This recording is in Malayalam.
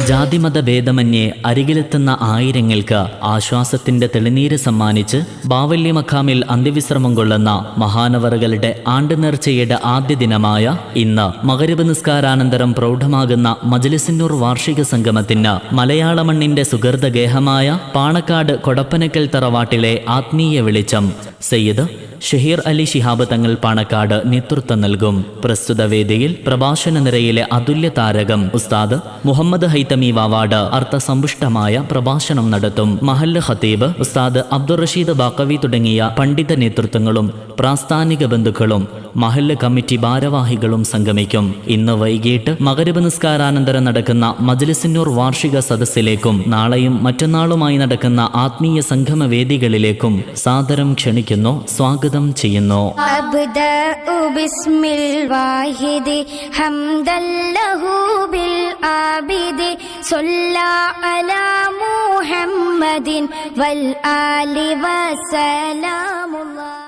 ജാതിമത ഭേദമന്യേ അരികിലെത്തുന്ന ആയിരങ്ങൾക്ക് ആശ്വാസത്തിന്റെ തെളിനീര് സമ്മാനിച്ച് ബാവല്ലി മഖാമിൽ അന്ത്യവിശ്രമം കൊള്ളുന്ന മഹാനവറുകളുടെ ആണ്ടുനേർച്ചയുടെ ആദ്യ ദിനമായ ഇന്ന് മഗ്‌രിബ് നിസ്കാരാനന്തരം പ്രൗഢമാകുന്ന മജ്‌ലിസുന്നൂർ വാർഷിക സംഗമത്തിന് മലയാള മണ്ണിന്റെ സുഗർദഗേഹമായ പാണക്കാട് കൊടപ്പനക്കൽ തറവാട്ടിലെ ആത്മീയ വെളിച്ചം സയ്യിദ് ഷഹീർ അലി ശിഹാബ് തങ്ങൾ പാണക്കാട് നേതൃത്വം നൽകും. പ്രസ്തുത വേദിയിൽ പ്രഭാഷണ നിരയിലെ അതുല്യ താരകം ഉസ്താദ് മുഹമ്മദ് ഹൈതമി വാവാട് അർത്ഥസമ്പുഷ്ടമായ പ്രഭാഷണം നടത്തും. മഹല്ല് ഖതീബ് ഉസ്താദ് അബ്ദുർ റഷീദ് ബാക്കവി തുടങ്ങിയ പണ്ഡിത നേതൃത്വങ്ങളും പ്രാസ്ഥാനിക ബന്ധുക്കളും മഹല്ല് കമ്മിറ്റി ഭാരവാഹികളും സംഗമിക്കും. ഇന്ന് വൈകിട്ട് മഗ്‌രിബ് നിസ്കാരാനന്തരം നടക്കുന്ന മജ്‌ലിസുന്നൂർ വാർഷിക സദസ്സിലേക്കും നാളെയും മറ്റന്നാളുമായി നടക്കുന്ന ആത്മീയ സംഗമ വേദികളിലേക്കും സാദരം ക്ഷണിക്കുന്നു, സ്വാഗതം ചെയ്യുന്നു. മുഹമ്മദിൻ വൽ ആലി വസലാമുല്ലാഹ്.